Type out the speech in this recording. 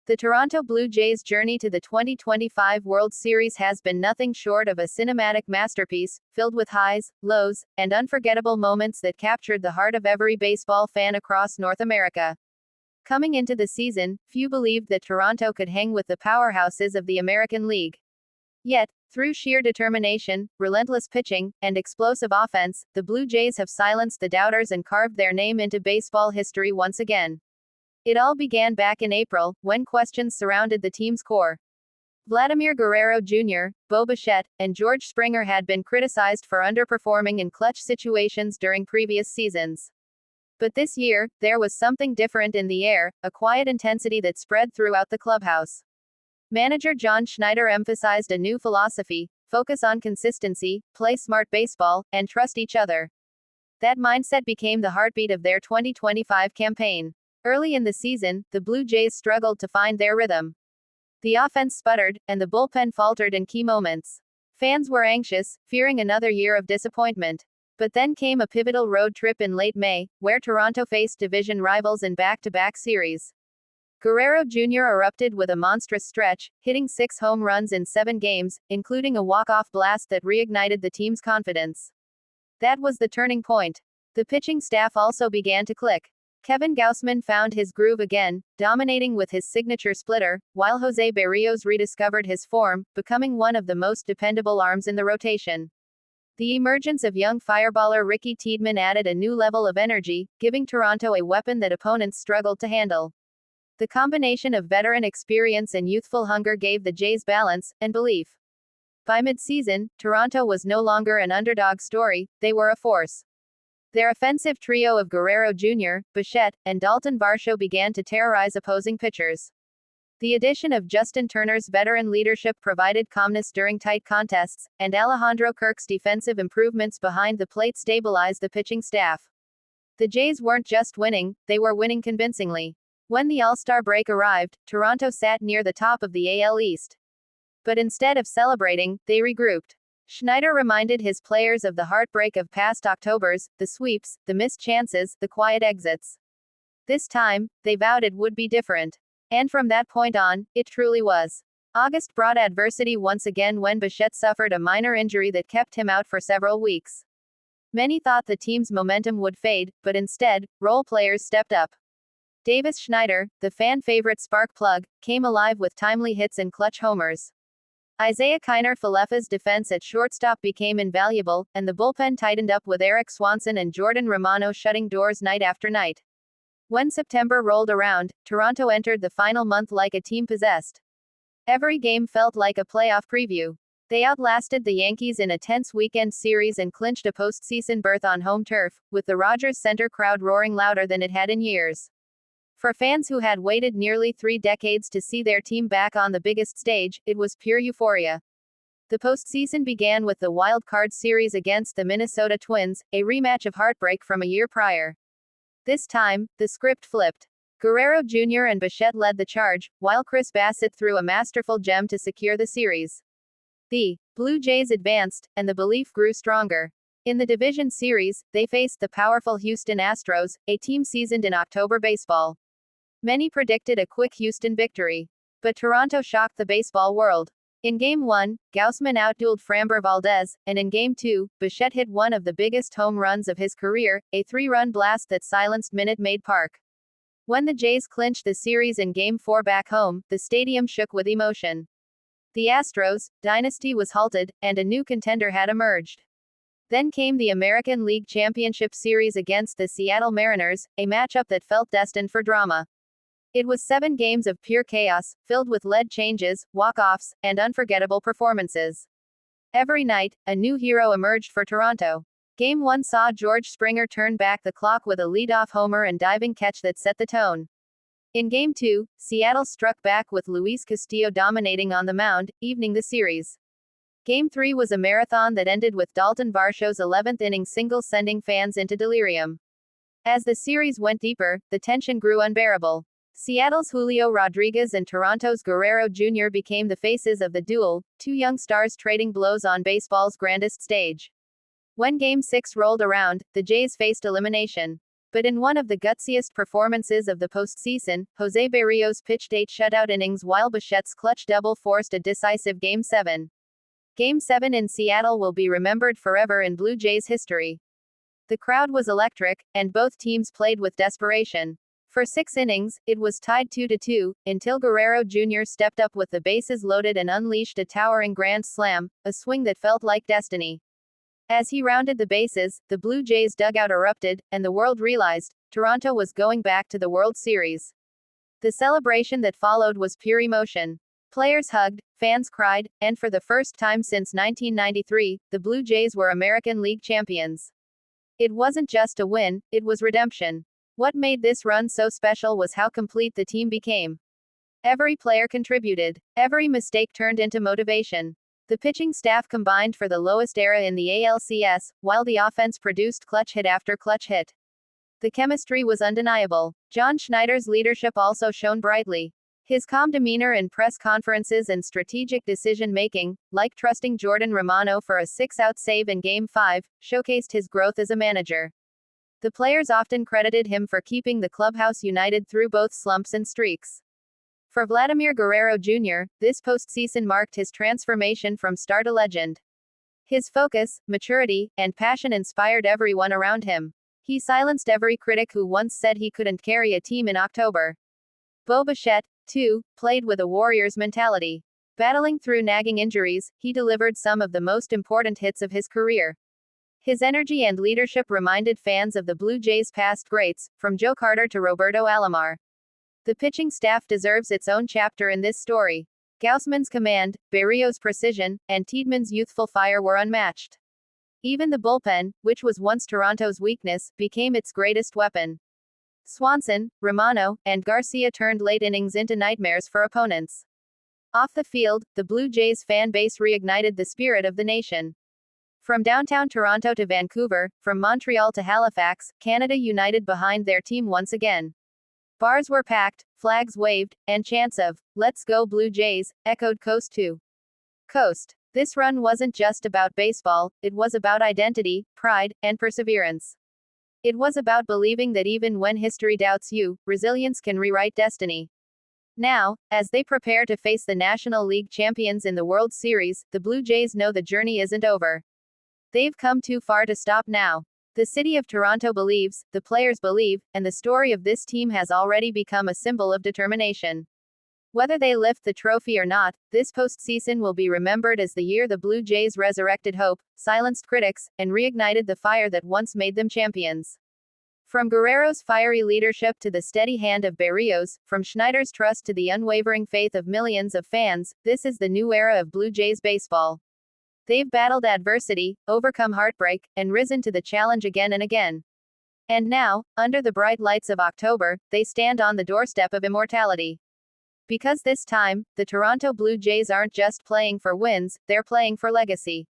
The Toronto Blue Jays' journey to the 2025 World Series has been nothing short of a cinematic masterpiece, filled with highs, lows, and unforgettable moments that captured the heart of every baseball fan across North America. Coming into the season, few believed that Toronto could hang with the powerhouses of the American League. Yet, through sheer determination, relentless pitching, and explosive offense, the Blue Jays have silenced the doubters and carved their name into baseball history once again. It all began back in April, when questions surrounded the team's core. Vladimir Guerrero Jr., Bo Bichette, and George Springer had been criticized for underperforming in clutch situations during previous seasons. But this year, there was something different in the air, a quiet intensity that spread throughout the clubhouse. Manager John Schneider emphasized a new philosophy: focus on consistency, play smart baseball, and trust each other. That mindset became the heartbeat of their 2025 campaign. Early in the season, the Blue Jays struggled to find their rhythm. The offense sputtered, and the bullpen faltered in key moments. Fans were anxious, fearing another year of disappointment. But then came a pivotal road trip in late May, where Toronto faced division rivals in back-to-back series. Guerrero Jr. erupted with a monstrous stretch, hitting 6 home runs in 7 games, including a walk-off blast that reignited the team's confidence. That was the turning point. The pitching staff also began to click. Kevin Gausman found his groove again, dominating with his signature splitter, while Jose Berrios rediscovered his form, becoming one of the most dependable arms in the rotation. The emergence of young fireballer Ricky Tiedemann added a new level of energy, giving Toronto a weapon that opponents struggled to handle. The combination of veteran experience and youthful hunger gave the Jays balance and belief. By mid-season, Toronto was no longer an underdog story, they were a force. Their offensive trio of Guerrero Jr., Bichette, and Dalton Varsho began to terrorize opposing pitchers. The addition of Justin Turner's veteran leadership provided calmness during tight contests, and Alejandro Kirk's defensive improvements behind the plate stabilized the pitching staff. The Jays weren't just winning, they were winning convincingly. When the All-Star break arrived, Toronto sat near the top of the AL East. But instead of celebrating, they regrouped. Schneider reminded his players of the heartbreak of past Octobers, the sweeps, the missed chances, the quiet exits. This time, they vowed it would be different. And from that point on, it truly was. August brought adversity once again when Bichette suffered a minor injury that kept him out for several weeks. Many thought the team's momentum would fade, but instead, role players stepped up. Davis Schneider, the fan favorite spark plug, came alive with timely hits and clutch homers. Isaiah Kiner-Falefa's defense at shortstop became invaluable, and the bullpen tightened up with Eric Swanson and Jordan Romano shutting doors night after night. When September rolled around, Toronto entered the final month like a team possessed. Every game felt like a playoff preview. They outlasted the Yankees in a tense weekend series and clinched a postseason berth on home turf, with the Rogers Center crowd roaring louder than it had in years. For fans who had waited nearly 3 decades to see their team back on the biggest stage, it was pure euphoria. The postseason began with the wild card series against the Minnesota Twins, a rematch of heartbreak from a year prior. This time, the script flipped. Guerrero Jr. and Bichette led the charge, while Chris Bassitt threw a masterful gem to secure the series. The Blue Jays advanced, and the belief grew stronger. In the division series, they faced the powerful Houston Astros, a team seasoned in October baseball. Many predicted a quick Houston victory. But Toronto shocked the baseball world. In Game 1, Gausman outdueled Framber Valdez, and in Game 2, Bichette hit one of the biggest home runs of his career, a 3-run blast that silenced Minute Maid Park. When the Jays clinched the series in Game 4 back home, the stadium shook with emotion. The Astros' dynasty was halted, and a new contender had emerged. Then came the American League Championship Series against the Seattle Mariners, a matchup that felt destined for drama. It was 7 games of pure chaos, filled with lead changes, walk-offs, and unforgettable performances. Every night, a new hero emerged for Toronto. Game 1 saw George Springer turn back the clock with a leadoff homer and diving catch that set the tone. In Game 2, Seattle struck back with Luis Castillo dominating on the mound, evening the series. Game 3 was a marathon that ended with Dalton Varsho's 11th inning single sending fans into delirium. As the series went deeper, the tension grew unbearable. Seattle's Julio Rodriguez and Toronto's Guerrero Jr. became the faces of the duel, 2 young stars trading blows on baseball's grandest stage. When Game 6 rolled around, the Jays faced elimination. But in one of the gutsiest performances of the postseason, Jose Berríos pitched 8 shutout innings while Bichette's clutch double forced a decisive Game 7. Game 7 in Seattle will be remembered forever in Blue Jays history. The crowd was electric, and both teams played with desperation. For 6 innings, it was tied 2-2, until Guerrero Jr. stepped up with the bases loaded and unleashed a towering grand slam, a swing that felt like destiny. As he rounded the bases, the Blue Jays dugout erupted, and the world realized Toronto was going back to the World Series. The celebration that followed was pure emotion. Players hugged, fans cried, and for the first time since 1993, the Blue Jays were American League champions. It wasn't just a win, it was redemption. What made this run so special was how complete the team became. Every player contributed. Every mistake turned into motivation. The pitching staff combined for the lowest era in the ALCS, while the offense produced clutch hit after clutch hit. The chemistry was undeniable. John Schneider's leadership also shone brightly. His calm demeanor in press conferences and strategic decision-making, like trusting Jordan Romano for a 6-out save in Game 5, showcased his growth as a manager. The players often credited him for keeping the clubhouse united through both slumps and streaks. For Vladimir Guerrero Jr., this postseason marked his transformation from star to legend. His focus, maturity, and passion inspired everyone around him. He silenced every critic who once said he couldn't carry a team in October. Bo Bichette, too, played with a warrior's mentality. Battling through nagging injuries, he delivered some of the most important hits of his career. His energy and leadership reminded fans of the Blue Jays' past greats, from Joe Carter to Roberto Alomar. The pitching staff deserves its own chapter in this story. Gausman's command, Berríos' precision, and Tiedeman's youthful fire were unmatched. Even the bullpen, which was once Toronto's weakness, became its greatest weapon. Swanson, Romano, and Garcia turned late innings into nightmares for opponents. Off the field, the Blue Jays fan base reignited the spirit of the nation. From downtown Toronto to Vancouver, from Montreal to Halifax, Canada united behind their team once again. Bars were packed, flags waved, and chants of, "Let's go Blue Jays," echoed coast to coast. This run wasn't just about baseball, it was about identity, pride, and perseverance. It was about believing that even when history doubts you, resilience can rewrite destiny. Now, as they prepare to face the National League champions in the World Series, the Blue Jays know the journey isn't over. They've come too far to stop now. The city of Toronto believes, the players believe, and the story of this team has already become a symbol of determination. Whether they lift the trophy or not, this postseason will be remembered as the year the Blue Jays resurrected hope, silenced critics, and reignited the fire that once made them champions. From Guerrero's fiery leadership to the steady hand of Berríos, from Schneider's trust to the unwavering faith of millions of fans, this is the new era of Blue Jays baseball. They've battled adversity, overcome heartbreak, and risen to the challenge again and again. And now, under the bright lights of October, they stand on the doorstep of immortality. Because this time, the Toronto Blue Jays aren't just playing for wins, they're playing for legacy.